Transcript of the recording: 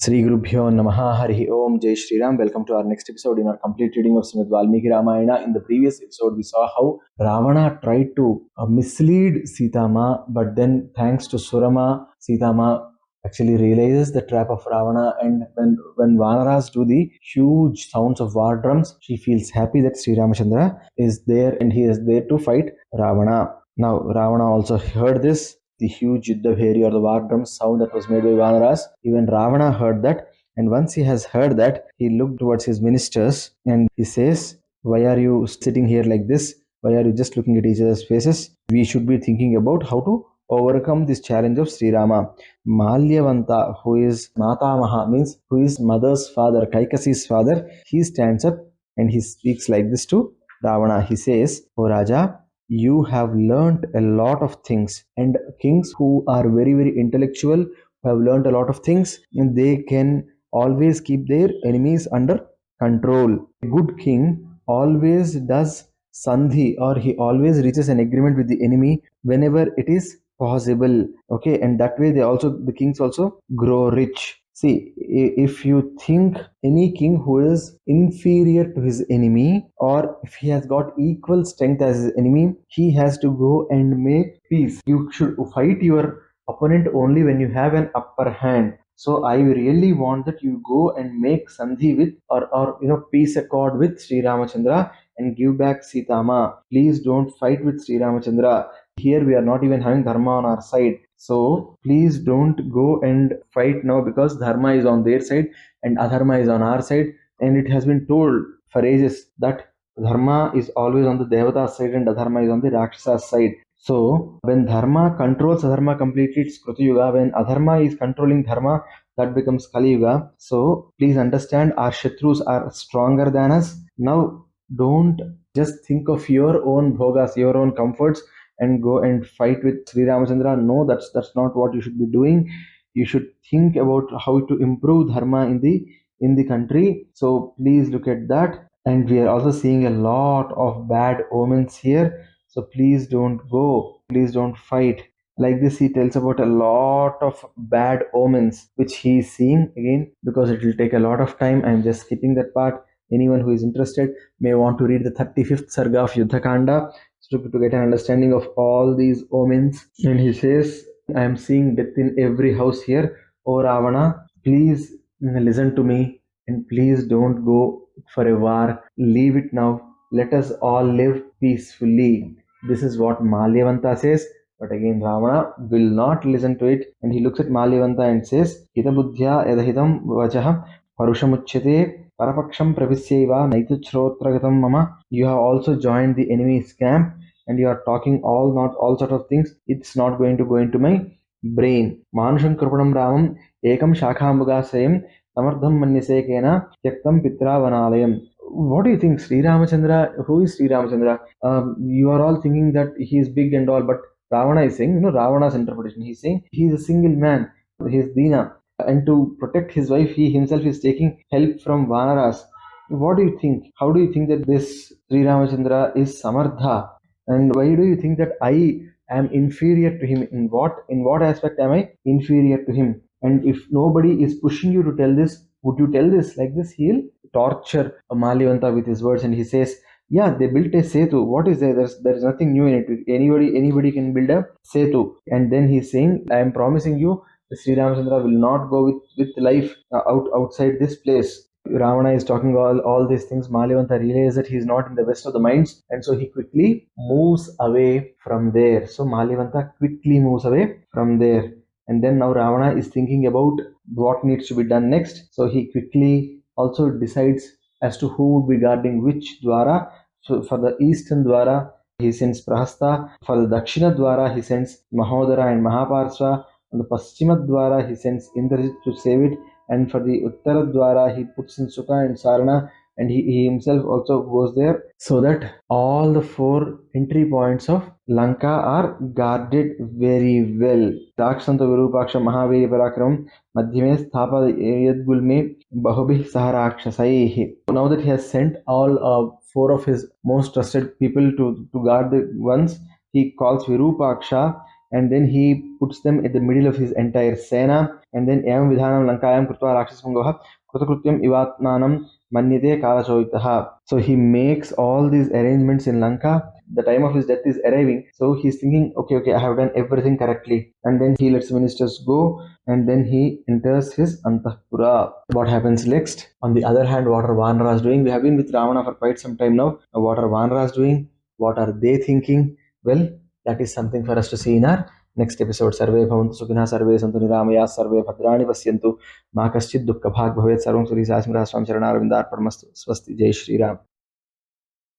Sri Gurubhyo Namaha Harihi Om Jai Shri Ram. Welcome to our next episode in our complete reading of Srimad Valmiki Ramayana. In the previous episode, we saw how Ravana tried to mislead Sita Ma, but then thanks to Surama, Sita Ma actually realizes the trap of Ravana, and when Vanaras do the huge sounds of war drums, she feels happy that Sri Ramachandra is there and he is there to fight Ravana. Now Ravana also heard this, the huge Yuddha or the war drum sound that was made by Vanaras. Even Ravana heard that, and once he has heard that, he looked towards his ministers and he says, "Why are you sitting here like this? Why are you just looking at each other's faces? We should be thinking about how to overcome this challenge of Sri Rama." Malyavanta, who is Matamaha, means who is mother's father, Kaikasi's father, he stands up and he speaks like this to Ravana. He says, "O Raja, you have learnt a lot of things, and kings who are very, very intellectual, who have learnt a lot of things, and they can always keep their enemies under control. A good king always does sandhi, or he always reaches an agreement with the enemy whenever it is possible. Okay, and that way the kings also grow rich." See, if you think any king who is inferior to his enemy, or if he has got equal strength as his enemy, he has to go and make peace. You should fight your opponent only when you have an upper hand. So I really want that you go and make sandhi with or peace accord with Sri Ramachandra and give back Sita Ma. Please don't fight with Sri Ramachandra. Here we are not even having dharma on our side. So please don't go and fight now, because dharma is on their side and adharma is on our side. And it has been told for ages that dharma is always on the devata side and adharma is on the rakshasa side. So when dharma controls adharma completely, it's Krita Yuga. When adharma is controlling dharma, that becomes Kali Yuga. So please understand, our shatrus are stronger than us. Now don't just think of your own bhogas, your own comforts, and go and fight with Sri Ramachandra. No, that's not what you should be doing. You should think about how to improve dharma in the country. So please look at that. And we are also seeing a lot of bad omens here. So please don't go. Please don't fight. Like this, he tells about a lot of bad omens which he is seeing. Again, because it will take a lot of time, I'm just skipping that part. Anyone who is interested may want to read the 35th Sarga of YuddhaKanda to get an understanding of all these omens. And he says, "I am seeing death in every house here. O Ravana, please listen to me and please don't go for a war. Leave it now. Let us all live peacefully." This is what Malyavanta says. But again, Ravana will not listen to it, and he looks at Malyavanta and says, "Hitabuddhya yadahitam vachah parushamuchyate parapaksham pravisyaiva naituchrotragatam mama." You have also joined the enemy's camp, and you are talking not all sort of things. It's not going to go into my brain. Manusham krupanam ramam ekam shakhambugasayam samardham manyasekena tyaktam pitra vanalayam. What do you think, Sri Ramachandra? Who is Sri Ramachandra? You are all thinking that he is big and all, but Ravana is saying, Ravana's interpretation. He's saying he is a single man. He is Dina. And to protect his wife, he himself is taking help from Vanaras. What do you think? How do you think that this Sri Ramachandra is Samardha? And why do you think that I am inferior to him? In what aspect am I inferior to him? And if nobody is pushing you to tell this, would you tell this like this? He'll torture Malyavanta with his words, and he says, "Yeah, they built a setu. What is there? There is nothing new in it. Anybody can build a setu." And then he's saying, "I am promising you, Sri Ramachandra will not go with life outside this place." Ravana is talking all these things. Malyavanta realizes that he is not in the best of the minds, and so he quickly moves away from there. So Malyavanta quickly moves away from there. And then now Ravana is thinking about what needs to be done next. So he quickly also decides as to who would be guarding which dwara. So for the eastern dwara, he sends Prahasta. For the Dakshina dwara, he sends Mahodara and Mahaparsva. On the Paschima dwara, he sends Indrajit to save it. And for the Uttara dwara, he puts in Sukha and Sarana, and he himself also goes there, so that all the 4 entry points of Lanka are guarded very well. Daksanta Virupaksha Mahaviri Parakram Madhyame Sthapa Yadgulme Bahubhi Saharakshasaihi. Now that he has sent all 4 of his most trusted people to guard the ones, he calls Virupaksha, and then he puts them at the middle of his entire sena, and then evam vidhanam lankayam krutva rakshasapungavah krutakrutyam ivatmanam manyate kalachoitaha. So he makes all these arrangements in Lanka. The time of his death is arriving, so he's thinking, okay, I have done everything correctly, and then he lets ministers go, and then he enters his antahpura. What happens next? On the other hand, what are Vanaras doing? We have been with Ravana for quite some time now. What are Vanaras doing? What are they thinking? Well, that is something for us to see in our next episode. Sarve bhavantu sukhinah, sarve santu niramaya, sarve bhadrani pasyantu, ma kaschid dukkha bhag bhavet, sarvam suri sasmira swam charanarvindar paramastu. Swasti. Jai Shri Ram.